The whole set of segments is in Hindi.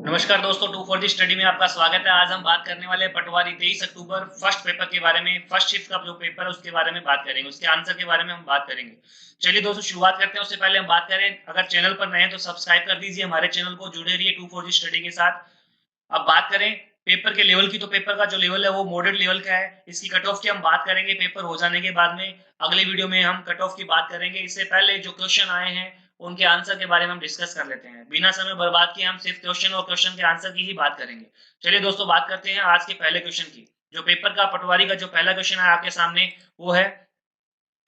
नमस्कार दोस्तों, टू फॉर दी स्टडी में आपका स्वागत है। आज हम बात करने वाले हैं पटवारी 23 अक्टूबर फर्स्ट पेपर के बारे में। फर्स्ट शिफ्ट का जो पेपर है उसके बारे में बात करेंगे, उसके आंसर के बारे में हम बात करेंगे। चलिए दोस्तों, शुरुआत करते हैं। उससे पहले हम बात करें, अगर चैनल पर नए हैं तो सब्सक्राइब कर दीजिए हमारे चैनल को, जुड़े रहिए टू फॉर दी स्टडी के साथ। अब बात करें पेपर के लेवल की, तो पेपर का जो लेवल है वो मॉडरेट लेवल का है। इसकी कट ऑफ की हम बात करेंगे पेपर हो जाने के बाद में। अगले वीडियो में हम कट ऑफ की बात करेंगे। इससे पहले जो क्वेश्चन आए हैं उनके आंसर के बारे में हम डिस्कस कर लेते हैं। बिना समय बर्बाद किए हम सिर्फ क्वेश्चन और क्वेश्चन के आंसर की ही बात करेंगे। चलिए दोस्तों, बात करते हैं आज के पहले क्वेश्चन की। जो पेपर का पटवारी का जो पहला क्वेश्चन है आपके सामने, वो है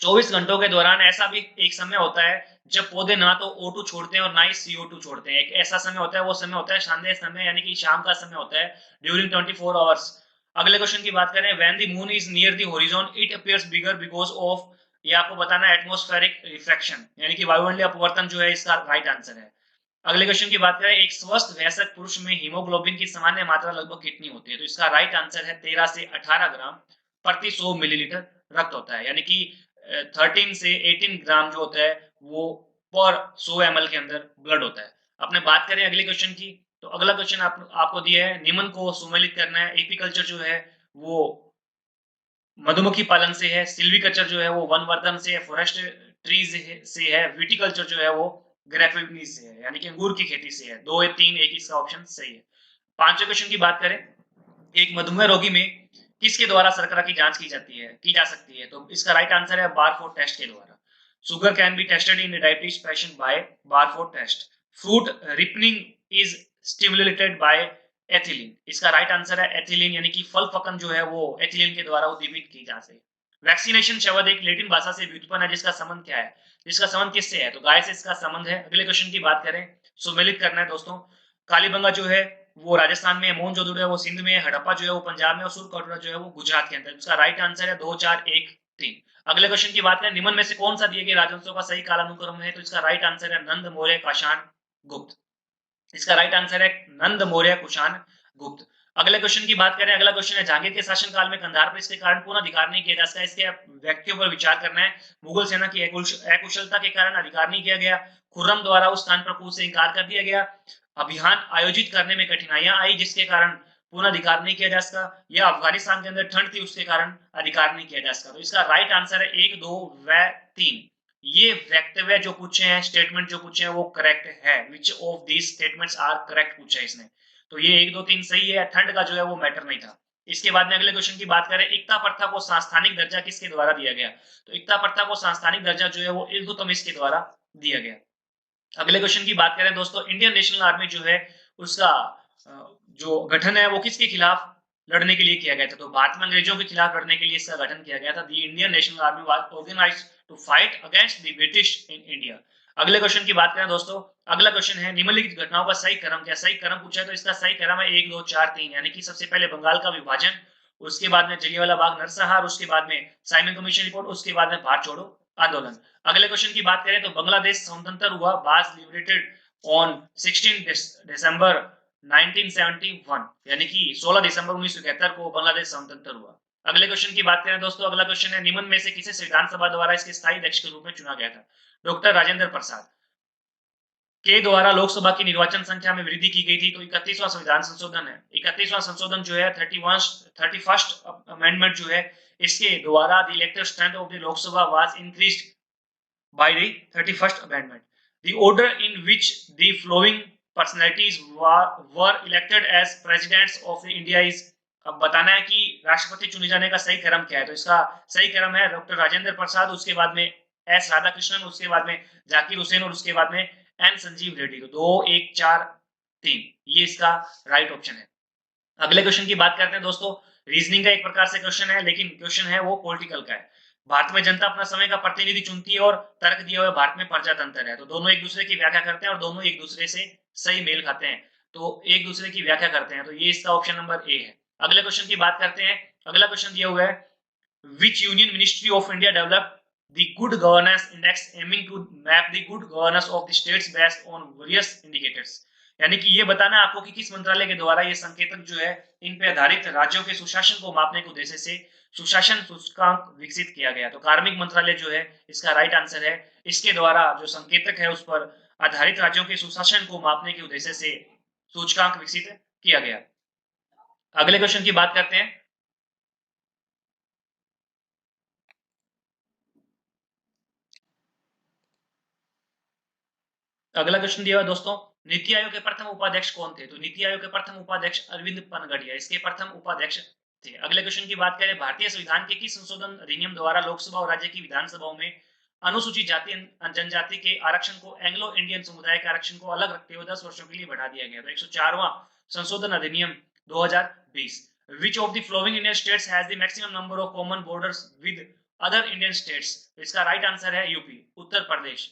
24 घंटों के दौरान ऐसा भी एक समय होता है जब पौधे ना तो O2 छोड़ते हैं और ना ही CO2 छोड़ते हैं। एक ऐसा समय होता है, वो समय होता है संध्या समय, यानी कि शाम का समय होता है, ड्यूरिंग 24 आवर्स। अगले क्वेश्चन की बात करें, when the moon is near the horizon it appears bigger because of, ये आपको बताना है एटमॉस्फेरिक रिफ्रैक्शन, यानी कि वायुमंडलीय अपवर्तन जो है इसका राइट आंसर है। अगले क्वेश्चन की बात करें, एक स्वस्थ वयस्क पुरुष में हीमोग्लोबिन की सामान्य मात्रा लगभग कितनी होती है? तो इसका राइट आंसर है 13 से 18 ग्राम प्रति 100 मिलीलीटर रक्त होता है, यानी कि 13 से 18 ग्राम जो होता है वो पर 100 ml के अंदर ब्लड होता है। अपने बात करें अगले क्वेश्चन की, तो अगला क्वेश्चन आपको दिया है, निम्न को सुमेलित करना है। एपीकल्चर जो है वो मधुमक्खी पालन से है, सिल्वीकल्चर जो है वो वनवर्धन से है, फॉरेस्ट ट्रीज से है, विटिकल्चर जो है वो ग्रेपेनी से है, यानी कि अंगूर की खेती से है। 2 या 3 एक इसका ऑप्शन सही है। पांचवें क्वेश्चन की बात करें, एक मधुमेह रोगी में किसके द्वारा शर्करा की जांच की जा सकती है? तो इसका राइट आंसर है बारकोड टेस्ट के द्वारा। Sugar can be tested in diabetes patient by barcode test. Fruit ripening is stimulated by ethylene. इसका राइट आंसर है एथिलीन, यानी कि फल पकन जो है वो एथिलीन के द्वारा उद्दीपित की जाती है। वैक्सीनेशन शब्द एक लैटिन भाषा से व्युत्पन्न है, जिसका संबंध क्या है? जिसका संबंध किससे है? तो गाय से इसका संबंध है। अगले क्वेश्चन की बात करें, सुमेलित करना है दोस्तों। कालीबंगा जो है वो राजस्थान में, मोहनजोदड़ो है वो सिंध में, हड़प्पा जो है वो पंजाब में और सुरकोटरा जो है वो गुजरात के अंदर। इसका राइट आंसर है 2 4 1 3। अगले क्वेश्चन की बात करें, निम्न में से कौन सा दिए गए राजवंशों का सही कालानुक्रम है? तो इसका राइट आंसर है नंद, मौर्य, कुषाण, गुप्त। इसका राइट आंसर है नंद, मौर्य, कुषाण, गुप्त। अगले क्वेश्चन की बात करें, अगला क्वेश्चन है, जहांगीर के शासनकाल में कंधार पर इसके कारण पुनः अधिकार नहीं किया जा सका। इसके व्यक्तियों पर विचार करना है। मुगल सेना की अकुशलता के कारण अधिकार नहीं किया गया, खुर्रम द्वारा उस स्थान पर कूद से इंकार कर दिया गया, अभियान आयोजित करने में कठिनाइयां आई जिसके कारण पुनः अधिकार नहीं किया जा सका, या अफगानिस्तान के अंदर ठंड थी उसके कारण अधिकार नहीं किया जा सका। तो इसका राइट आंसर है 1 2 व 3। ये वक्तव्य जो पूछे हैं, स्टेटमेंट जो पूछे हैं वो करेक्ट है। Which of these statements are correct पूछा है इसने। तो ये 1 2 3 सही है। ठंड का जो है वो मैटर नहीं था। इसके बाद में अगले क्वेश्चन की बात करें, इक्ता प्रथा को सांस्थानिक दर्जा किसके द्वारा दिया गया? तो इक्ता प्रथा को सांस्थानिक दर्जा जो है वो इल्तुतमिश के द्वारा दिया गया। अगले क्वेश्चन की बात करें दोस्तों, इंडियन नेशनल आर्मी जो है उसका जो गठन है वो किसके खिलाफ लड़ने के लिए किया गया था? तो भारत में अंग्रेजों के खिलाफ लड़ने के लिए इसका गठन किया गया था। The Indian National Army was organised to fight against the British in India. अगले क्वेश्चन की बात करें दोस्तों, अगला क्वेश्चन है, निम्नलिखित घटनाओं का सही क्रम क्या? सही क्रम पूछा है तो इसका सही क्रम है 1 2 4 3, यानी कि सबसे पहले बंगाल का विभाजन, उसके बाद में जलियांवाला बाग नरसंहार, उसके बाद में साइमन कमीशन रिपोर्ट, उसके बाद में भारत छोड़ो आंदोलन। अगले क्वेश्चन की बात करें तो बांग्लादेश स्वतंत्र हुआ, वाज लिबरेटेड ऑन 16 दिसंबर 1971, यानी कि 16 दिसंबर 1971 को बांग्लादेश स्वतंत्र हुआ। अगले क्वेश्चन की बात करें दोस्तों, अगला क्वेश्चन है, निम्न में से किसे संविधान सभा द्वारा इसके स्थायी अध्यक्ष के रूप में चुना गया था? डॉक्टर राजेंद्र प्रसाद के द्वारा लोकसभा की निर्वाचन संख्या में वृद्धि की गई थी। तो 31वां संविधान संशोधन है। 31वां संशोधन जो है 31st अमेंडमेंट जो है, इसके द्वारा the elected strength of the Lok Sabha was increased by the 31st Amendment. The order in which the following personalities were elected as presidents of the India is, अब बताना है कि राष्ट्रपति चुने जाने का सही क्रम क्या है? तो इसका सही क्रम है डॉक्टर राजेंद्र प्रसाद, उसके बाद में एस राधाकृष्णन, उसके बाद में जाकिर हुसैन और उसके बाद में एन संजीव रेड्डी। तो 2 1 4 3 ये इसका राइट ऑप्शन है। अगले क्वेश्चन की बात करते हैं दोस्तों, रीजनिंग का एक प्रकार से क्वेश्चन है, लेकिन क्वेश्चन है वो पॉलिटिकल का है। भारत में जनता अपना समय का प्रतिनिधि चुनती है और तर्क दिया हुआ भारत में प्रजातंत्र है। तो दोनों एक दूसरे की व्याख्या करते हैं और दोनों एक दूसरे से सही मेल खाते हैं, तो एक दूसरे की व्याख्या करते हैं। तो ये इसका ऑप्शन नंबर ए है। अगले क्वेश्चन की बात करते हैं। अगला क्वेश्चन दिया हुआ है, which union ministry of India develop the good governance index aiming to map the good governance of the states based on various indicators, यानी कि ये बताना है आपको कि किस मंत्रालय के द्वारा ये संकेतक जो है इन पे आधारित राज्यों के सुशासन को मापने के उद्देश्य से सुशासन सूचकांक विकसित किया गया। तो कार्मिक मंत्रालय जो है इसका राइट आंसर है। इसके द्वारा जो संकेतक है उस पर आधारित राज्यों के सुशासन को मापने के उद्देश्य से सूचकांक विकसित किया गया। अगले क्वेश्चन की बात करते हैं। अगला क्वेश्चन दिया हुआ दोस्तों, नीति आयोग के प्रथम उपाध्यक्ष कौन थे? तो नीति आयोग के प्रथम उपाध्यक्ष अरविंद पनगड़िया इसके प्रथम उपाध्यक्ष थे। अगले क्वेश्चन की बात करें, भारतीय संविधान के किस संशोधन अधिनियम द्वारा लोकसभा और राज्य की विधानसभाओं में अनुसूचित जाति जनजाति के आरक्षण को एंग्लो इंडियन समुदाय के आरक्षण को अलग रखते हुए 10 वर्षों के लिए बढ़ा दिया गया? तो 104वां संशोधन अधिनियम 2020। Which of the flowing Indian states has the maximum number of common borders with other Indian states? इसका राइट आंसर है यूपी, उत्तर प्रदेश।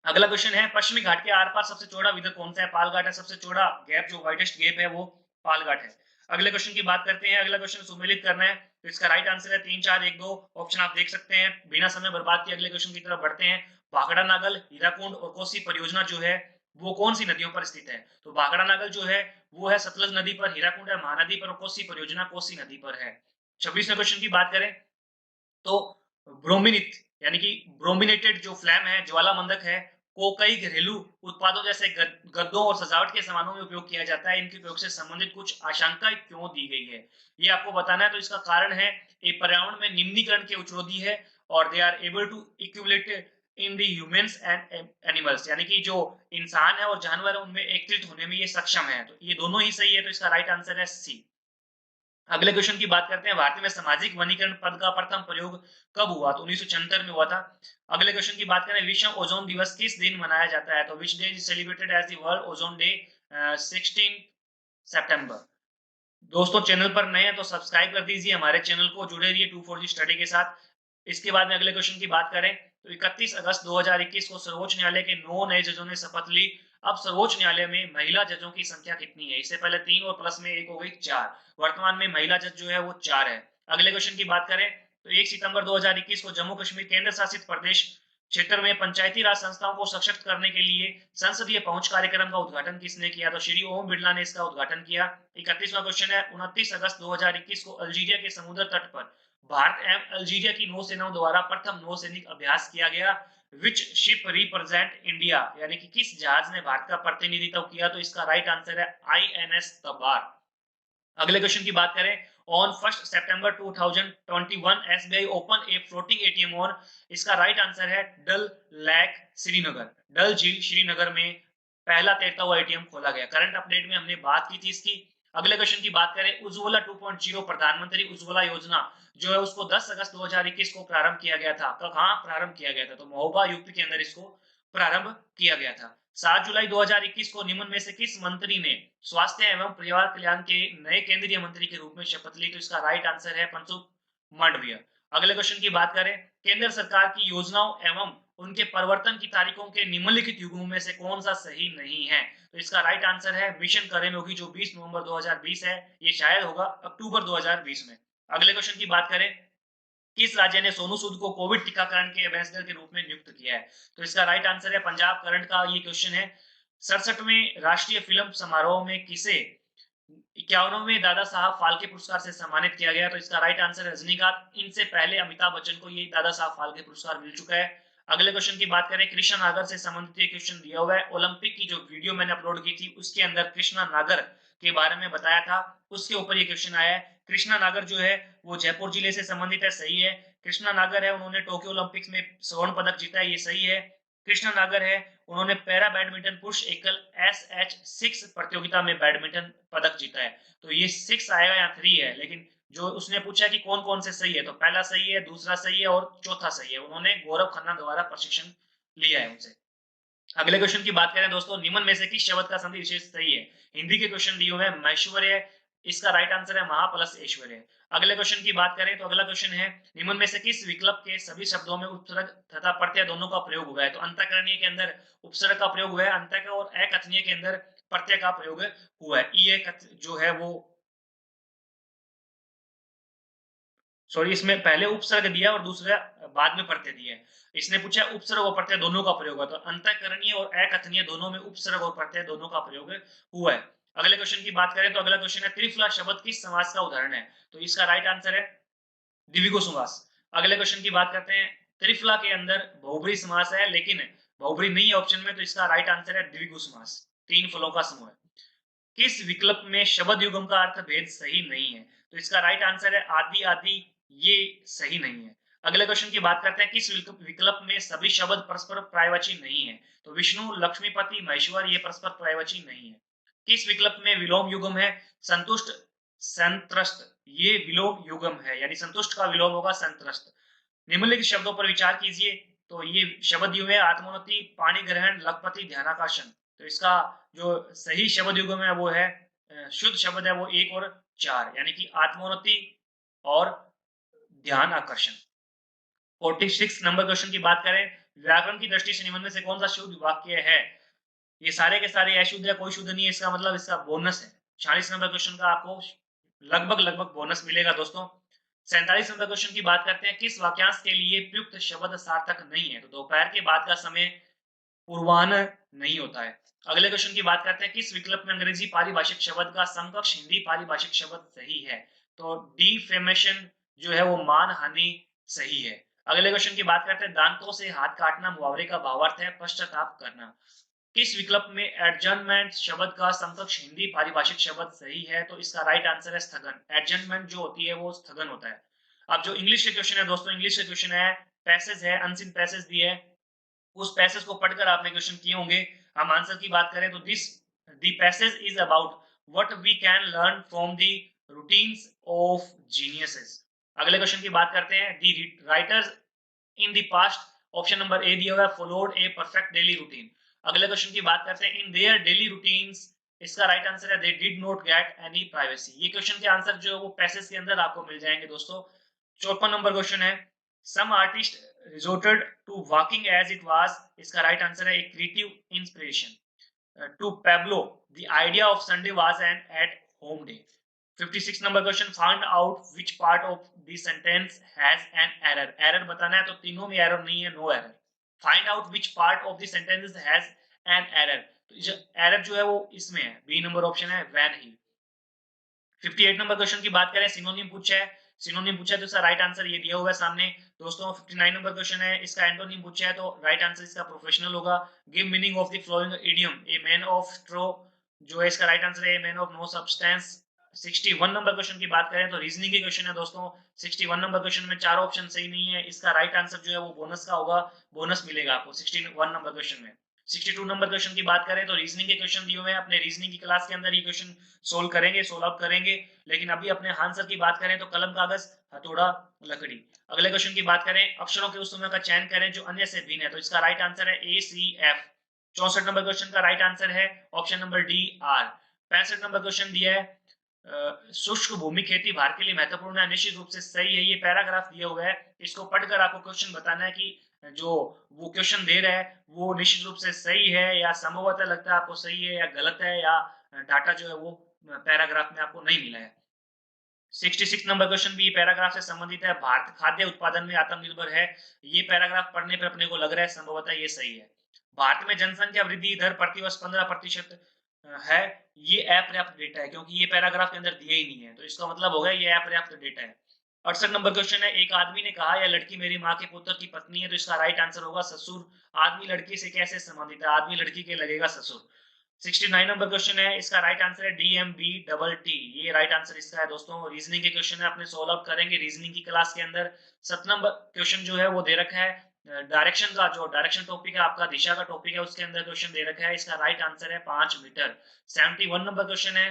अगला क्वेश्चन है, पश्चिमी घाट के आर पार सबसे चौड़ा विदर्भ कौन सा है? पाल घाट है सबसे चौड़ा, गैप जो वाइडेस्ट गैप है वो पाल घाट है। अगले क्वेश्चन की बात करते हैं। अगला क्वेश्चन सुमेलित करना है, तो इसका राइट आंसर है 3 4 1 2 ऑप्शन आप देख सकते हैं। बिना समय बर्बाद किए अगले क्वेश्चन की तरफ बढ़ते हैं। भाखड़ा नागल, हीराकुंड और कोसी परियोजना जो है वो कौन सी नदियों पर स्थित है? तो भाखड़ा नागल जो है वो है सतलज नदी पर, हीराकुंड है महानदी पर और कोसी परियोजना कोसी नदी पर है। 26वें क्वेश्चन की बात करें तो ब्रोमिनित यानी कि ब्रोमिनेटेड जो फ्लैम है, ज्वाला मंदक है, को कई घरेलू उत्पादों जैसे गद्दों और सजावट के सामानों में उपयोग किया जाता है। इनके उपयोग से संबंधित कुछ आशंकाएं क्यों दी गई है, ये आपको बताना है। तो इसका कारण है ये पर्यावरण में निम्नीकरण के उपरोधी है और they are able to equilate in the humans and animals, यानी कि जो इंसान है और जानवर है उनमें एकत्रित होने में ये सक्षम है। तो ये दोनों ही सही है, तो इसका राइट आंसर है सी। अगले क्वेश्चन की बात करते हैं, भारत में सामाजिक वनीकरण पद का प्रथम प्रयोग कब हुआ? तो 1976 में हुआ था। अगले क्वेश्चन की बात करें, विश्व ओजोन दिवस किस दिन मनाया जाता है? तो which day is celebrated as the world ozone day? 16 सितंबर। दोस्तों चैनल पर नए हैं तो सब्सक्राइब कर दीजिए हमारे चैनल को, जुड़े रहिए 24G स्टडी के साथ। इसके बाद में अगले क्वेश्चन की बात करें तो 31 अगस्त 2021 को सर्वोच्च न्यायालय के 9 नए जजों ने शपथ ली। अब सर्वोच्च न्यायालय में महिला जजों की संख्या कितनी है? इससे पहले 3 और प्लस में 1 हो गई 4। वर्तमान में महिला जज जो है वो 4 है। अगले क्वेश्चन की बात करें तो 1 सितंबर 2021 को जम्मू कश्मीर केंद्र शासित प्रदेश क्षेत्र में पंचायती राज संस्थाओं को सशक्त करने के लिए संसदीय पहुंच कार्यक्रम का उद्घाटन किसने किया? तो श्री ओम बिरला ने इसका उद्घाटन किया। 31वां क्वेश्चन है, 29 अगस्त 2021 को अल्जीरिया के समुद्र तट पर भारत एवं अल्जीरिया की नौसेनाओं द्वारा प्रथम नौसैनिक अभ्यास किया गया। विच शिप रिप्रेजेंट इंडिया, यानी कि किस जहाज ने भारत का प्रतिनिधित्व किया? तो इसका राइट आंसर है INS तबार। अगले क्वेश्चन की बात करें, on 1 September 2021 SBI open a floating ATM on, इसका राइट आंसर है डल लेक श्रीनगर। डल झील श्रीनगर में पहला तैरता हुआ ATM खोला गया। करंट अपडेट में हमने बात की थी इसकी। अगले क्वेश्चन की बात करें, उज्ज्वला 2.0 प्रधानमंत्री उज्ज्वला योजना जो है उसको 10 अगस्त 2021 को प्रारंभ किया गया था। कहाँ प्रारंभ किया गया था? तो महोबा यूपी के अंदर इसको प्रारंभ किया गया था। 7 जुलाई 2021 को निम्न में से किस मंत्री ने स्वास्थ्य एवं परिवार कल्याण के नए केंद्रीय मंत्री के रूप में शपथ ली? तो इसका राइट आंसर है मनसुख मांडविया। अगले क्वेश्चन की बात करें, केंद्र सरकार की योजनाओं एवं उनके परिवर्तन की तारीखों के निम्नलिखित युग्मों में से कौन सा सही नहीं है? तो इसका राइट आंसर है मिशन कर्मयोगी जो 20 नवंबर 2020 है, ये शायद होगा अक्टूबर 2020 में। अगले क्वेश्चन की बात करें, किस राज्य ने सोनू सूद को कोविड टीकाकरण के एम्बेसडर के रूप में नियुक्त किया है? तो इसका राइट आंसर है पंजाब। करंट का ये क्वेश्चन है। 67वें राष्ट्रीय फिल्म समारोह में किसे 51वें दादा साहब फाल्के पुरस्कार से सम्मानित किया गया? तो इसका राइट आंसर है रजनीकांत। इनसे पहले अमिताभ बच्चन को ये दादा साहब फाल्के पुरस्कार मिल चुका है। अगले क्वेश्चन की बात करें, कृष्णा नागर से संबंधित ये क्वेश्चन दिया हुआ है। ओलंपिक की जो वीडियो मैंने अपलोड की थी उसके अंदर कृष्णा नागर के बारे में बताया था, उसके ऊपर ये क्वेश्चन आया है। कृष्णा नागर जो है वो जयपुर जिले से संबंधित है, सही है। कृष्णा नागर है, उन्होंने टोक्यो ओलंपिक्स में स्वर्ण पदक जीता है, ये सही है। कृष्णा नागर है, उन्होंने पैरा बैडमिंटन पुरुष एकल SH6 प्रतियोगिता में बैडमिंटन पदक जीता है। तो ये 6 आएगा या 3 है, लेकिन जो उसने पूछा कि कौन कौन से सही है, तो पहला सही है, दूसरा सही है और चौथा सही है। उन्होंने गौरव खन्ना द्वारा प्रशिक्षण लिया है उनसे। अगले क्वेश्चन की बात करें दोस्तों, निम्न में से किस शब्द का संधि विशेष सही है? हिंदी के क्वेश्चन दिए हुए हैं, महेश्वर्य, इसका राइट आंसर है महा प्लस ऐश्वर्य। अगले क्वेश्चन की बात करें तो अगला क्वेश्चन है, निम्न में से किस विकल्प के सभी शब्दों में उपसर्ग तथा प्रत्यय दोनों का प्रयोग हुआ है? तो अंतःकरणीय के अंदर उपसर्ग का प्रयोग हुआ है, अंतः और अकथनीय के अंदर प्रत्यय का प्रयोग हुआ है। जो है वो सॉरी, इसमें पहले उपसर्ग दिया और दूसरा बाद में प्रत्यय दिया है। इसने पूछा उपसर्ग और प्रत्यय दोनों का प्रयोग हुआ, तो अंतःकरणीय और अकथनीय दोनों में उपसर्ग और प्रत्यय दोनों का प्रयोग हुआ है। अगले क्वेश्चन की बात करें तो अगला क्वेश्चन है, त्रिफला शब्द किस समास का उदाहरण है? तो इसका राइट आंसर है द्विगु समास। अगले क्वेश्चन की बात करते हैं, त्रिफला के अंदर बहुब्री समास है लेकिन बहुब्री नहीं है ऑप्शन में, तो इसका राइट आंसर है द्विगु समास, 3 फलों का समूह है। किस विकल्प में शब्द युग्म का अर्थ भेद सही नहीं है? तो इसका राइट आंसर है आदि आदि, ये सही नहीं है। अगले क्वेश्चन की बात करते हैं, किस विकल्प में सभी शब्द परस्पर पर्यायवाची नहीं है? तो विष्णु, लक्ष्मीपति, महेश्वर ये परस्पर पर्यायवाची नहीं है। किस विकल्प में विलोम युग्म है? संतुष्ट, संत्रस्त, ये विलोम युग्म है, यानी संतुष्ट का विलोम होगा संत्रस्त। निम्नलिखित शब्दों पर विचार कीजिए। तो ये शब्द युग्म है आत्मोन्नति, पाणी ग्रहण, लखपति, ध्यानाकर्षण। तो इसका जो सही शब्द युग्म है वो है शुद्ध शब्द है वो 1 और 4, यानी कि आत्मोन्नति और ध्यान आकर्षण। 46 नंबर क्वेश्चन की बात करें, व्याकरण की दृष्टि से निम्न में से कौन सा शुद्ध वाक्य है? ये सारे के सारे अशुद्ध है, कोई शुद्ध नहीं है, इसका मतलब इसका बोनस है। 46 नंबर क्वेश्चन का आपको लगभग बोनस मिलेगा दोस्तों। 47 नंबर क्वेश्चन की बात करते हैं, किस वाक्यांश के लिए प्रयुक्त शब्द सार्थक नहीं है? तो दोपहर के बाद का समय पूर्वाह्न नहीं होता है। अगले क्वेश्चन की बात करते हैं, किस विकल्प में अंग्रेजी पारिभाषिक शब्द का समकक्ष हिंदी पारिभाषिक शब्द सही है? तो डिफेमेशन जो है वो मानहानि सही है। अगले क्वेश्चन की बात करते हैं, दांतों से हाथ काटना मुहावरे का भावार्थ है पश्चाताप करना। किस विकल्प में एडजर्नमेंट शब्द का समकक्ष हिंदी पारिभाषिक शब्द सही है? तो इसका राइट आंसर है स्थगन। एडजर्नमेंट जो होती है वो स्थगन होता है। अब जो इंग्लिश के क्वेश्चन है दोस्तों, इंग्लिश के क्वेश्चन है, पैसेज है, अनसीन पैसेज दिए है, उस पैसेज को पढ़कर आपने क्वेश्चन किए होंगे। हम आंसर की बात करें तो this the passage is about what we can learn from the routines of geniuses. अगले क्वेश्चन की बात करते हैं, the writers in the past, option number A दिया हुआ है, followed a perfect daily routine. अगले क्वेश्चन की बात करते हैं, इन देयर डेली रूटीन्स, इसका राइट आंसर है they did not get any privacy. ये क्वेश्चन के आंसर जो है वो पैसेज के अंदर आपको मिल जाएंगे दोस्तों। 54 नंबर क्वेश्चन है, some artist resorted to walking as it was, इसका राइट आंसर है एक creative inspiration. To Pablo, the idea of Sunday was an at-home day. 56 number question, find out which part of the sentence has an error. Error बताना है तो तीनों में error नहीं है, no error. Find out which part of the sentence has an error. तो error जो है वो इसमें है, B नंबर ऑप्शन है when ही। 58 नंबर क्वेश्चन की बात करें, सिनोनिम पूछा है, सिनोनिम पूछा है तो इसका राइट आंसर ये दिया हुआ है सामने दोस्तों। 59 नंबर क्वेश्चन है, इसका एंटोनिम पूछा है तो राइट आंसर इसका प्रोफेशनल होगा। Give meaning of the flowing idiom, a man of straw, जो है इसका राइट आंसर है a man of no substance. 61 number question की बात करें तो रीजनिंग के क्वेश्चन है दोस्तों। 61 नंबर क्वेश्चन में चार ऑप्शन सही नहीं है, इसका राइट आंसर जो है वो बोनस का होगा, बोनस मिलेगा आपको 61 नंबर क्वेश्चन में। 62 नंबर क्वेश्चन की बात करें तो रीजनिंग के क्वेश्चन दिए हुए हैं, अपने रीजनिंग की क्लास के अंदर ये क्वेश्चन सोल्व करेंगे, सोल्व आउट करेंगे। लेकिन अभी अपने आंसर की बात करें तो कलम कागज हथौड़ा लकड़ी। अगले क्वेश्चन की बात करें, अक्षरों के उस समय का चयन करें जो अन्य से भिन्न है, तो इसका राइट आंसर है A C F. 64 number question का राइट आंसर है option number D R. 65 number question दिया है, शुष्क भूमि खेती भारत के लिए महत्वपूर्ण है, निश्चित रूप से सही है। ये पैराग्राफ दिया हुआ है, इसको पढ़कर आपको क्वेश्चन बताना है कि जो वो क्वेश्चन दे रहा है वो निश्चित रूप से सही है या संभवतः लगता है आपको सही है या गलत है, या डाटा जो है वो पैराग्राफ में आपको नहीं मिला है। 66 नंबर क्वेश्चन भी ये पैराग्राफ से संबंधित है, भारत खाद्य उत्पादन में आत्मनिर्भर है। ये पैराग्राफ पढ़ने पर अपने को लग रहा है संभवतः ये सही है। भारत में जनसंख्या वृद्धि दर प्रतिवर्ष 15% है, ये अपर्याप्त डेटा है क्योंकि ये पैराग्राफ के अंदर दिया ही नहीं है, तो इसका मतलब हो गया ये अपर्याप्त डेटा है। 68 नंबर क्वेश्चन है, एक आदमी ने कहा यह लड़की मेरी माँ के पुत्र की पत्नी है, तो इसका राइट आंसर होगा ससुर। आदमी लड़की से कैसे संबंधित है? आदमी लड़की के लगेगा ससुर। 69 नंबर क्वेश्चन है, इसका राइट आंसर है डीएमबी डबल टी, ये राइट आंसर इसका है दोस्तों। रीजनिंग के क्वेश्चन है, अपने सोल्व आउट करेंगे रीजनिंग की क्लास के अंदर। 7 नंबर क्वेश्चन जो है वो दे रखा है डायरेक्शन का, जो डायरेक्शन टॉपिक है आपका, दिशा का टॉपिक है, उसके अंदर क्वेश्चन दे रखा है, इसका राइट आंसर है 5 मीटर। 71 नंबर क्वेश्चन है,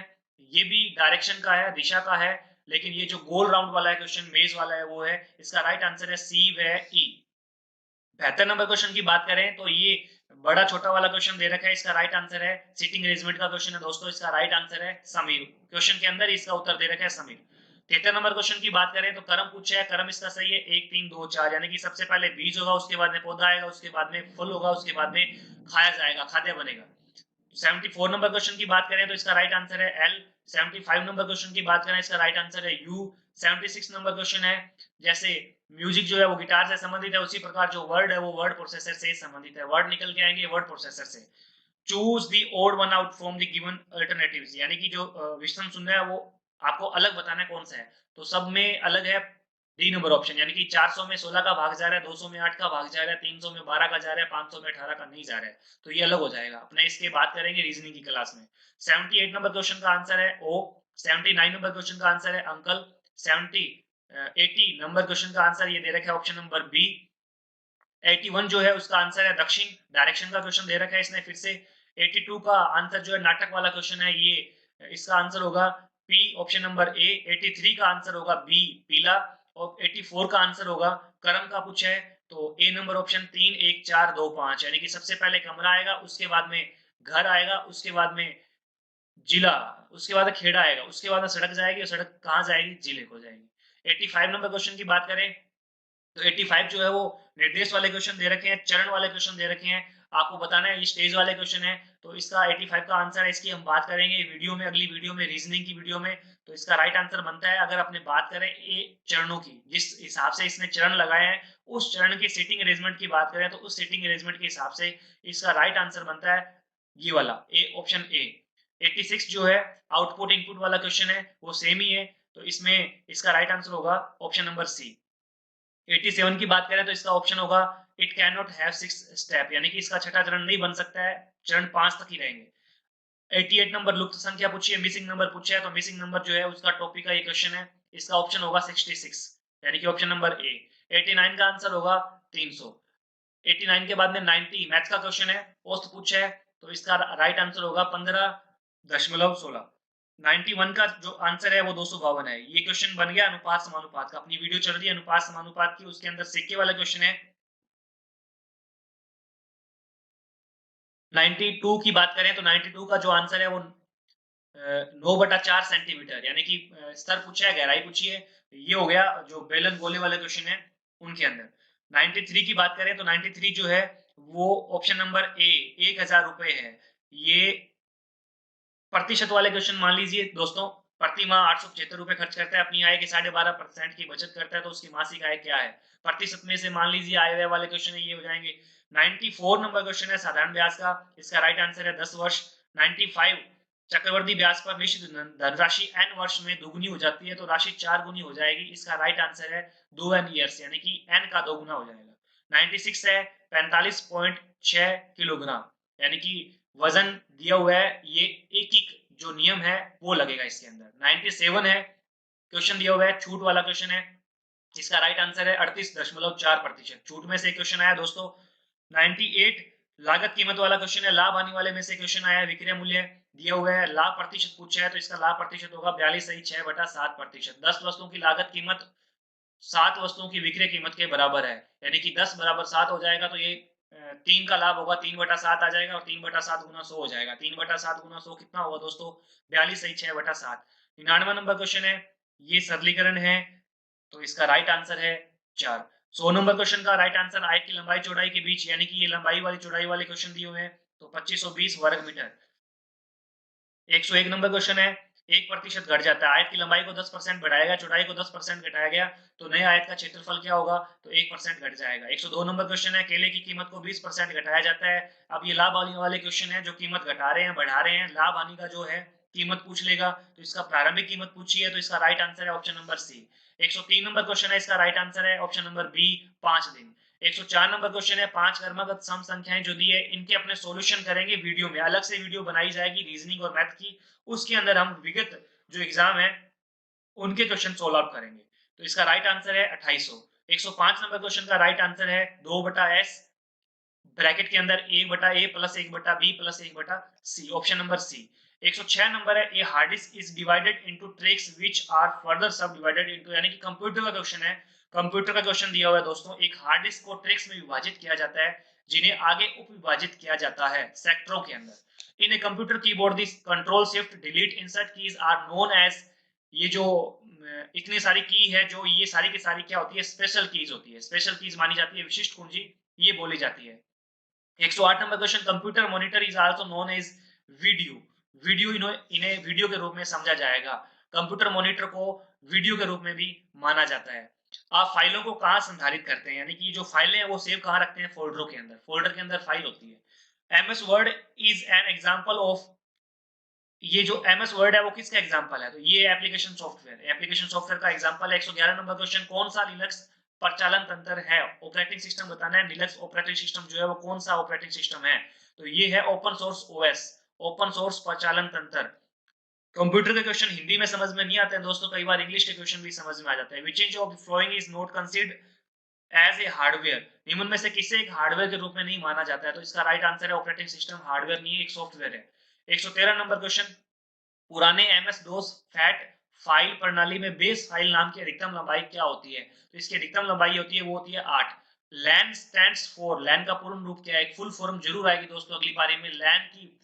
ये भी डायरेक्शन का है, दिशा का है, लेकिन ये जो गोल राउंड वाला है क्वेश्चन, मेज वाला है, वो है, इसका राइट आंसर है सी व ई। 72 नंबर क्वेश्चन की बात करें तो ये बड़ा छोटा वाला क्वेश्चन दे रखा है, इसका राइट आंसर है सिटिंग अरेंजमेंट का क्वेश्चन है दोस्तों, इसका राइट आंसर है समीर। क्वेश्चन के अंदर इसका उत्तर दे रखा है समीर। 73 नंबर क्वेश्चन की बात करें तो कर्म पूछा है, कर्म इसका सही है 1 3 2 4, यानी कि सबसे पहले बीज होगा, उसके बाद में पौधा आएगा, उसके बाद में फल होगा, उसके बाद में खाया जाएगा, खाद्य बनेगा। 74 नंबर क्वेश्चन की बात करें तो इसका राइट आंसर है एल। 75 नंबर क्वेश्चन की बात करें, इसका राइट आंसर है यू। 76 नंबर क्वेश्चन है, जैसे म्यूजिक जो है वो गिटार से संबंधित है, उसी प्रकार जो वर्ड है वो वर्ड प्रोसेसर से संबंधित है, वर्ड निकल के आएंगे वर्ड प्रोसेसर से। Choose the odd one out from the given alternatives, यानी कि जो विषम शून्य है वो आपको अलग बताना है कौन सा है, तो सब में अलग है, डी नंबर ऑप्शन, यानी कि 400 में 16 का भाग जा रहा है, 200 में 8 का भाग जा रहा है, 300 में 12 का जा रहा है, 500 में 18 का नहीं जा रहा है, तो ये अलग हो जाएगा। अपने इसके बात करेंगे रीजनिंग की क्लास में। 78 नंबर क्वेश्चन का आंसर है ओ। 79 नंबर क्वेश्चन का आंसर है अंकल। 80 नंबर क्वेश्चन का आंसर ये दे रखा है ऑप्शन नंबर बी। 81 जो है उसका आंसर है दक्षिण, डायरेक्शन का क्वेश्चन दे रखा है इसने फिर से। 82 का आंसर जो है नाटक वाला क्वेश्चन है, ये इसका आंसर होगा पी ऑप्शन नंबर ए। 83 का आंसर होगा बी पीला। और 84 का आंसर होगा कर्म का पूछा है, तो ए नंबर ऑप्शन 3 1 4 2 5, यानी कि सबसे पहले कमरा आएगा, उसके बाद में घर आएगा, उसके बाद में जिला, उसके बाद खेड़ा आएगा, उसके बाद सड़क जाएगी, और सड़क कहाँ जाएगी, जिले को जाएगी। 85 नंबर क्वेश्चन की बात करें तो 85 जो है वो निर्देश वाले क्वेश्चन दे रखे हैं, चरण वाले क्वेश्चन दे रखे हैं, आपको बताना है ये स्टेज वाले क्वेश्चन है। तो इसका 85 का आंसर है, इसकी हम बात करेंगे वीडियो में, अगली वीडियो में, रीजनिंग की वीडियो में। तो इसका राइट आंसर बनता है, अगर अपने बात करें ये चरणों की, जिस हिसाब से इसने चरण लगाए हैं, उस चरण की सीटिंग अरेंजमेंट की बात करें, तो उस सीटिंग अरेंजमेंट के हिसाब से इसका राइट आंसर बनता है ये वाला ए ऑप्शन ए। 86 जो है आउटपुट इनपुट वाला क्वेश्चन है, वो सेम ही है, तो इसमें इसका राइट आंसर होगा ऑप्शन नंबर सी। 87 की बात करें तो इसका ऑप्शन होगा it can not have 6 step, यानी कि इसका छठा चरण नहीं बन सकता है, चरण 5 तक ही रहेंगे। 88 नंबर लुप्त संख्या पूछी है, मिसिंग नंबर पूछा है, तो मिसिंग नंबर जो है उसका टॉपिक का ये क्वेश्चन है, इसका ऑप्शन होगा 66, यानी कि ऑप्शन नंबर ए। 89 का आंसर होगा 300। 89 के बाद में 90 मैथ्स का क्वेश्चन है, औसत पूछा है, तो इसका राइट आंसर होगा 15.16। 91 का जो आंसर है वो 252 है। ये क्वेश्चन बन गया अनुपात समानुपात का, अपनी वीडियो चल रही है अनुपात समानुपात की, उसके अंदर सिक्के वाला क्वेश्चन है। 92 की बात करें तो 92 का जो आंसर है वो 9/4 सेंटीमीटर, यानी कि स्तर पूछा है, गहराई पूछी है, ये हो गया जो बेलन गोले वाले क्वेश्चन है उनके अंदर। 93 की बात करें तो 93 जो है वो ऑप्शन नंबर ए 1000 रुपए है। ये प्रतिशत वाले क्वेश्चन मान लीजिए दोस्तों, प्रति माह 875 रुपए खर्च करता है, अपनी आय के 12.5% की बचत करता है, तो उसकी मासिक आय क्या है, प्रतिशत में से मान लीजिए आय व्यय वाले क्वेश्चन है, ये हो जाएंगे। 94 नंबर क्वेश्चन है साधारण ब्याज का, इसका राइट आंसर है 10 वर्ष। 95 चक्रवर्ती ब्याज पर निश्चित धनराशि n वर्ष में दुगुनी हो जाती है, तो राशि 4 गुनी हो जाएगी, इसका राइट आंसर है 2n ईयर्स, यानी कि n का 2 गुना हो जाएगा। 96 है 45.6 किलोग्राम, यानी कि वजन दिया हुआ है, ये एक एक जो नियम है वो लगेगा इसके अंदर। 97 है क्वेश्चन दिया हुआ है, छूट वाला क्वेश्चन है, इसका राइट आंसर है 38.4%। छूट में से क्वेश्चन आया दोस्तों। 98 लागत कीमत वाला क्वेश्चन है, लाभ हानि वाले में से क्वेश्चन आया, विक्रय मूल्य दिया हुआ है, लाभ प्रतिशत पूछा है, तो इसका लाभ प्रतिशत होगा 42.6/7%। 10 वस्तुओं की लागत कीमत 7 वस्तुओं की विक्रय कीमत के बराबर है, यानी कि 10 बराबर 7 हो जाएगा, तो ये 3 का लाभ होगा 3/7 आ जाएगा, और 3/7 गुना 100 हो जाएगा। 3/7 गुना 100 कितना होगा दोस्तों, 42.6/7। 99 नंबर क्वेश्चन है, ये सरलीकरण है, तो इसका राइट आंसर है 4। 100 नंबर क्वेश्चन का राइट आंसर आयत की लंबाई चौड़ाई के बीच, यानी कि ये लंबाई वाली चौड़ाई वाले क्वेश्चन दिए हुए हैं, तो 2520 वर्ग मीटर। 101 नंबर क्वेश्चन है, 1% घट जाता है, आयत की लंबाई को 10% बढ़ाया गया, चौड़ाई को 10% घटाया गया, तो नए आयत का क्षेत्रफल क्या होगा, तो 1% घट जाएगा। 102 नंबर क्वेश्चन है, केले की कीमत को 20% घटाया जाता है। अब ये लाभ हानि वाले क्वेश्चन है, जो कीमत घटा रहे हैं बढ़ा रहे हैं, लाभ हानि का जो है कीमत पूछ लेगा, तो इसका प्रारंभिक कीमत पूछी है, तो इसका राइट आंसर है option number C. 103 number question है, इसका राइट आंसर है ऑप्शन नंबर बी 5 दिन। 104 नंबर क्वेश्चन है, 5 कर्मगत सम संख्याएं जो दी है इनके अपने सॉल्यूशन करेंगे वीडियो में, अलग से वीडियो बनाई जाएगी रीजनिंग और मैथ की, उसके अंदर हम विगत जो एग्जाम है उनके क्वेश्चन सोल्व आउट करेंगे। तो इसका राइट आंसर है 2800। 105 नंबर क्वेश्चन का राइट आंसर है 2/s ब्रैकेट के अंदर 1/a plus 1/b plus 1/c, option number C. 106 number है, a hard disk is divided into tracks which are further sub divided into, यानी कि कंप्यूटर का क्वेश्चन है, कंप्यूटर का क्वेश्चन दिया हुआ है दोस्तों, एक हार्ड डिस्क को ट्रैक्स में विभाजित किया जाता है, जिन्हें आगे उप विभाजित किया जाता है सेक्टरों के अंदर। In a computer keyboard this control shift delete insert keys are known as, ये जो इतनी सारी की है, जो ये सारी की सारी क्या होती है, स्पेशल कीज होती है, स्पेशल कीज मानी जाती है, विशिष्ट कुंजी ये बोली जाती है। 108 number question, computer monitor is also known as video, video इन्हें वीडियो के रूप में समझा जाएगा, कंप्यूटर मॉनिटर को वीडियो के रूप में भी माना जाता है। आप फाइलों को कहां संधारित करते हैं, यानी कि जो फाइलें हैं वो सेव कहां रखते हैं, फोल्डरों के अंदर, फोल्डर के अंदर फाइल होती है। MS word is an example of ये जो एमएस वर्ड है वो किसका एग्जांपल है? तो ये एप्लीकेशन सॉफ्टवेयर, एप्लीकेशन सॉफ्टवेयर का एग्जांपल है। 111 नंबर क्वेश्चन, कौन सा लिनक्स परिचालन तंत्र है? ऑपरेटिंग सिस्टम बताना है। लिनक्स ऑपरेटिंग सिस्टम जो है वो कौन सा ऑपरेटिंग सिस्टम है? तो ये है open source OS, open source परिचालन तंत्र। कंप्यूटर के क्वेश्चन हिंदी में समझ में नहीं आते हैं दोस्तों, कई बार इंग्लिश के क्वेश्चन भी समझ में आ जाते हैं। Which is of the following is not considered as a hardware? निम्न में से किसे एक हार्डवेयर के रूप में नहीं माना जाता है? तो इसका राइट आंसर है ऑपरेटिंग सिस्टम, हार्डवेयर नहीं है, एक सॉफ्टवेयर है। 113 नंबर क्वेश्चन, पुराने एमएस डोस फैट फाइल प्रणाली में बेस फाइल नाम की अधिकतम लंबाई क्या होती है? तो इसकी अधिकतम लंबाई होती है, वो होती है 8। लैन स्टैंड्स फॉर, लैन का पूर्ण रूप क्या है? एक फुल फॉर्म जरूर आएगी दोस्तों अगली बारी में, लैन की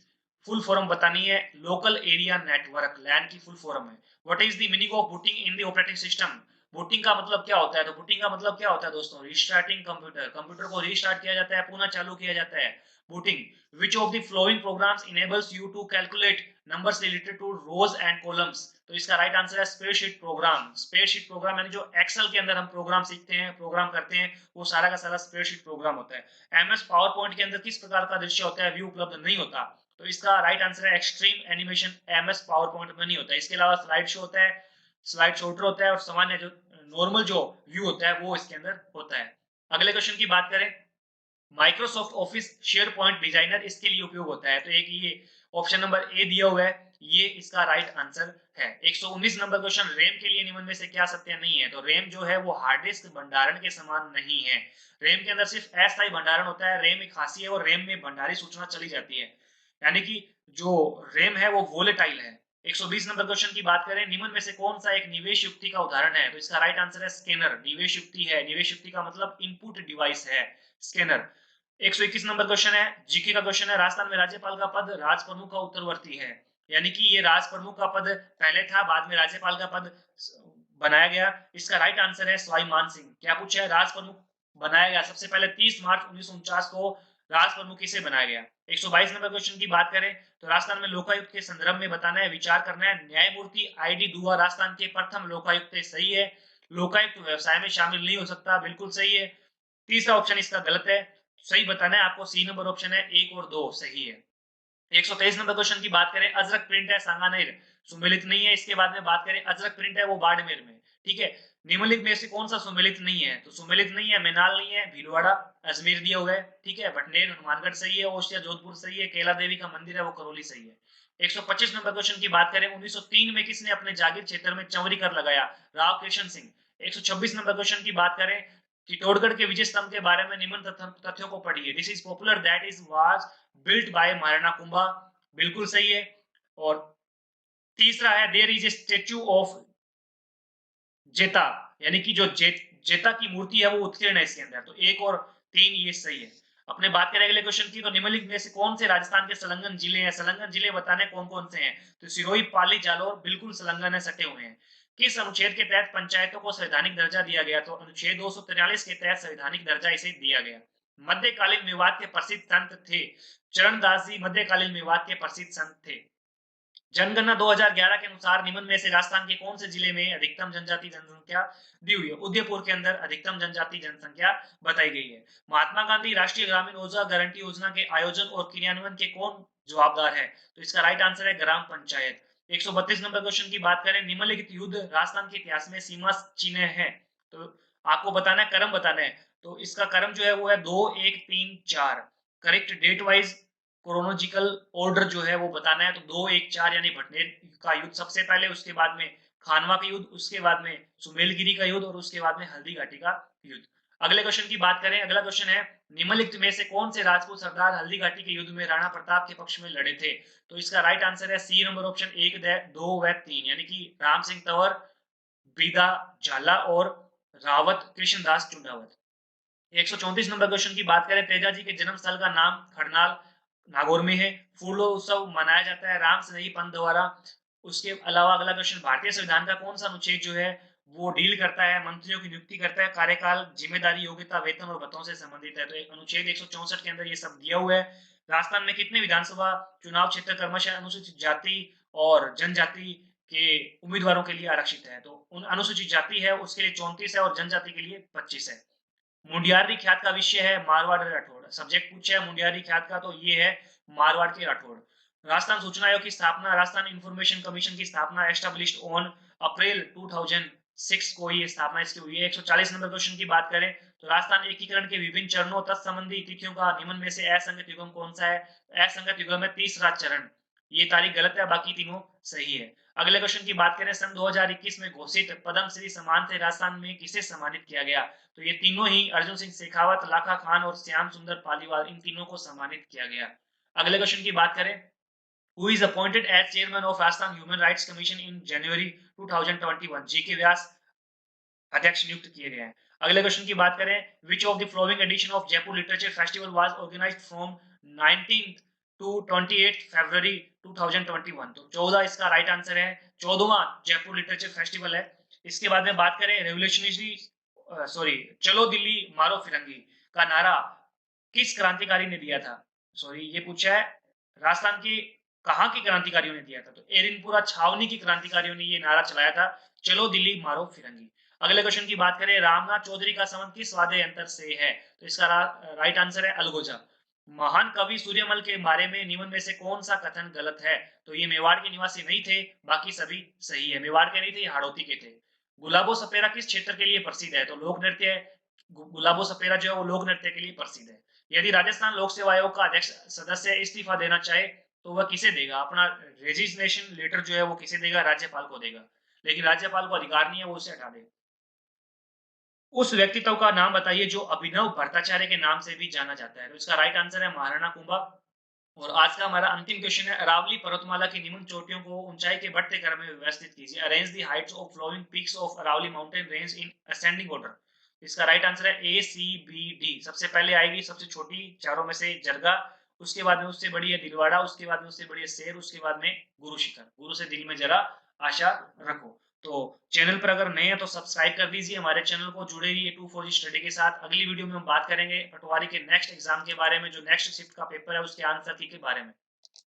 फुल फॉर्म बतानी है, लोकल एरिया नेटवर्क, लैन की फुल फॉर्म है। What is the meaning of booting in the operating system? Booting का मतलब क्या होता है? तो बूटिंग का मतलब क्या होता है दोस्तों? रिस्टार्टिंग कंप्यूटर, कंप्यूटर को रिस्टार्ट किया जाता है, पुनः चालू किया जाता है, booting. Which of the following programs enables you to calculate numbers related to rows and columns? तो इसका राइट आंसर है स्प्रेडशीट प्रोग्राम। स्प्रेडशीट प्रोग्राम यानी जो एक्सेल के अंदर हम प्रोग्राम सीखते हैं, प्रोग्राम करते हैं, वो सारा का सारा स्प्रेडशीट प्रोग्राम होता है। एमएस पावर पॉइंट के अंदर किस प्रकार का दृश्य होता है, व्यू उपलब्ध नहीं होता? तो इसका राइट आंसर है extreme animation, MS power point में नहीं होता। इसके अलावा स्लाइड शो होता है, स्लाइड शॉर्टर होता है, और सामान्य जो नॉर्मल जो व्यू होता है वो इसके अंदर होता है। अगले क्वेश्चन की बात करें, Microsoft office share point designer इसके लिए उपयोग होता है? तो एक ये ऑप्शन नंबर ए दिया हुआ है, ये इसका राइट आंसर है। 119 नंबर क्वेश्चन, रैम के लिए निम्न में से क्या सत्य नहीं है? तो रैम जो है वो हार्ड डिस्क भंडारण के समान नहीं है। रैम के अंदर सिर्फ अस्थायी भंडारण होता है, रैम एक खासी है, और रैम में भंडारी सूचना चली जाती है, यानी कि जो रैम है वो वोलेटाइल है। 120 नंबर क्वेश्चन की बात करें, निम्न में से कौन सा एक निवेश युक्ति का उदाहरण है? तो इसका राइट आंसर है स्कैनर, निवेश युक्ति है। निवेश युक्ति का मतलब इनपुट डिवाइस है स्कैनर। 121 नंबर क्वेश्चन है, जीके का क्वेश्चन है, राजस्थान में राज्यपाल का पद राज प्रमुख का उत्तरवर्ती है, यानी कि ये राज प्रमुख का पद पहले था, बाद में राज्यपाल का पद बनाया गया। इसका राइट आंसर है सवाई मान सिंह। क्या पूछा है? राज प्रमुख बनाया गया सबसे पहले 30 मार्च 1949 को राज प्रमुख किसे बनाया गया। 122 नंबर क्वेश्चन की बात करें, तो राजस्थान में लोकायुक्त के संदर्भ में बताना है, विचार करना है। न्यायमूर्ति आईडी दुआ राजस्थान के प्रथम लोकायुक्त सही है। लोकायुक्त व्यवसाय में शामिल नहीं हो सकता, बिल्कुल सही है। तीसरा ऑप्शन इसका गलत है, सही बताना है आपको, सी नंबर ऑप्शन है 1 और 2 सही है। 123 नंबर क्वेश्चन की बात करें, अजरक प्रिंट है सांगानेर, सुमेलित नहीं है। इसके बाद में बात करें, अजरक प्रिंट है वो बाड़मेर में, ठीक है। निम्नलिखित में से कौन सा सुमेलित नहीं है? तो सुमेलित नहीं है, मैनाल नहीं है, भीलवाड़ा अजमेर दिया हुआ है, ठीक है। भटनेर हनुमानगढ़ सही है, ओसिया जोधपुर सही है, केला देवी का मंदिर है वो करौली सही है। 125 नंबर क्वेश्चन की बात करें, 1903 में किसने अपने जागीर क्षेत्र में चंवरी कर लगाया? राव कृष्ण सिंह। 126 नंबर क्वेश्चन की बात करें, चित्तौड़गढ़ के विजय स्तंभ के बारे में निम्न तथ्यों को पढ़िए। This is popular that is was built by Maharana Kumbha, बिल्कुल सही है। और तीसरा है, there is a statue of जेता, यानी कि जो जेता की मूर्ति है वो उत्कीर्ण है इसके अंदर। तो 1 और 3 ये सही है। अपने बात करें अगले क्वेश्चन की, तो निम्नलिखित में से कौन से राजस्थान के संलग्न जिले हैं? संलग्न जिले बताने कौन कौन से हैं? तो सिरोही, पाली, जालौर बिल्कुल संलग्न है, सटे हुए हैं। किस अनुच्छेद के तहत पंचायतों को संवैधानिक दर्जा दिया गया? तो अनुच्छेद 243 के तहत संवैधानिक दर्जा इसे दिया गया। मध्यकालीन मेवात के प्रसिद्ध संत थे, चरणदास जी मध्यकालीन मेवात के प्रसिद्ध संत थे। जनगणना 2011 के अनुसार निम्न में से राजस्थान के कौन से जिले में अधिकतम जनजाति जनसंख्या दी हुई है? उदयपुर के अंदर अधिकतम जनजाति जनसंख्या बताई गई है। महात्मा गांधी राष्ट्रीय ग्रामीण रोजगार गारंटी योजना के आयोजन और क्रियान्वयन के कौन जवाबदार है? तो इसका राइट आंसर है ग्राम पंचायत। 132 नंबर क्वेश्चन की बात करें, निम्नलिखित युद्ध राजस्थान के इतिहास में सीमा चिन्ह है? तो आपको बताना है, क्रम बताना है। तो इसका क्रम जो है वो है 2 1 3 4। Correct date wise chronological order जो है वो बताना है। तो 2 1 4 यानी भटनेर का युद्ध सबसे पहले, उसके बाद में खानवा का युद्ध, उसके बाद में सुमेलगिरी का युद्ध, और उसके बाद में हल्दी घाटी का युद्ध। अगले क्वेश्चन की बात करें, अगला क्वेश्चन है, निम्नलिखित में से कौन से राजपूत सरदार हल्दी घाटी के युद्ध में राणा प्रताप के पक्ष में लड़े थे? तो इसका राइट आंसर है सी नंबर ऑप्शन 1 2 व 3, यानी कि राम सिंह तंवर, बीदा झाला और रावत कृष्णदास चुंडावत। 134 नंबर क्वेश्चन की बात करें, तेजा जी के जन्म स्थल का नाम खड़नाल नागौर में है। फूलों उत्सव मनाया जाता है राम स्नेही पंथ द्वारा। उसके अलावा अगला क्वेश्चन, भारतीय संविधान का कौन सा अनुच्छेद जो है वो डील करता है, मंत्रियों की नियुक्ति करता है, कार्यकाल, जिम्मेदारी, योग्यता, वेतन और भत्तों से संबंधित है? तो अनुच्छेद 164 के अंदर ये सब दिया हुआ है। राजस्थान में कितने विधानसभा चुनाव क्षेत्र क्रमशः अनुसूचित जाति और जनजाति के उम्मीदवारों के लिए आरक्षित है? तो उन अनुसूचित जाति है उसके लिए 34 है, और जनजाति के लिए 25 है। मुंडियारी ख्यात का विषय है मारवाड़ राठौड़, सब्जेक्ट पूछा है मुंडियारी ख्यात का, तो ये है मारवाड़ के राठौड़। राजस्थान सूचना आयोग की स्थापना, राजस्थान इंफॉर्मेशन कमीशन की स्थापना एस्टैब्लिश्ड ऑन अप्रैल 2006 को ये स्थापना इसकी हुई है। 140 नंबर क्वेश्चन की बात करें तो राजस्थान एकीकरण के विभिन्न चरणों तत्संबंधी तिथियों का निम्न में से असंगत युग्म कौन सा है? असंगत युग्म है तीसरा चरण। ये तारीख गलत है, बाकी तीनों सही है। अगले क्वेश्चन की बात करें, सन 2021 में घोषित पद्मश्री सम्मान से राजस्थान में किसे सम्मानित किया गया? तो ये तीनों ही अर्जुन सिंह शेखावत, लाखा खान और श्याम सुंदर पालीवाल, इन तीनों को सम्मानित किया गया। अगले क्वेश्चन की बात करें, who is appointed as chairman of Rajasthan Human Rights Commission in January 2021? GK. व्यास अध्यक्ष नियुक्त किए गए हैं। अगले क्वेश्चन की बात करें, which of the following edition of Jaipur Literature Festival was organized from 19th to 28th February 2021? तो 14 इसका राइट आंसर है, 14वां जयपुर लिटरेचर फेस्टिवल है। इसके बाद में बात करें रेवोल्यूशनरी चलो दिल्ली मारो फिरंगी का नारा किस क्रांतिकारी ने दिया था? ये पूछा है राजस्थान की कहाँ के क्रांतिकारियों ने दिया था? तो एरिनपुरा छावनी की क्रांतिकारियों ने ये नारा चलाया था, चलो दिल्ली मारो फिरंगी। अगले क्वेश्चन की बात करें, रामनाथ चौधरी का संबंध किस वाद्य यंत्र से है? तो इसका राइट आंसर है अलगोजा। महान कवि सूर्यमल के बारे में निम्न में से कौन सा कथन गलत है? तो ये मेवाड़ के निवासी नहीं थे, बाकी सभी सही है। मेवाड़ के नहीं थे, हाड़ौती के थे। गुलाबो सपेरा किस क्षेत्र के लिए प्रसिद्ध है? तो लोक नृत्य, गुलाबो सपेरा जो है वो लोक नृत्य के लिए प्रसिद्ध है। यदि राजस्थान लोक सेवा आयोग का अध्यक्ष सदस्य इस्तीफा देना चाहे तो वह किसे देगा? अपना रेजिग्नेशन लेटर जो है वो किसे देगा? राज्यपाल को देगा। लेकिन राज्यपाल को अधिकार नहीं है वो उसे हटा दे। उस व्यक्तित्व का नाम बताइए जो अभिनव भट्टाचार्य के नाम से भी जाना जाता है। तो इसका राइट आंसर है महाराणा कुंभा। और आज का हमारा अंतिम क्वेश्चन है, अरावली पर्वतमाला की निम्न चोटियों को ऊंचाई के बढ़ते क्रम में व्यवस्थित कीजिए। Arrange the heights of following peaks of Aravalli mountain range in ascending order. इसका राइट आंसर है ए सी बी डी। सबसे पहले आएगी सबसे छोटी चारों में से जरगा, उसके बाद में उससे बड़ी है दिलवाड़ा, उसके बाद में उससे बड़ी है शेर, उसके बाद में गुरु शिखर। गुरु से दिल में जरा आशा रखो। तो चैनल पर अगर नए हैं तो सब्सक्राइब कर दीजिए हमारे चैनल को, जुड़े रहिए 2-4 स्टडी के साथ। अगली वीडियो में हम बात करेंगे पटवारी के नेक्स्ट एग्जाम के बारे में, जो नेक्स्ट शिफ्ट का पेपर है उसके आंसर की के बारे में।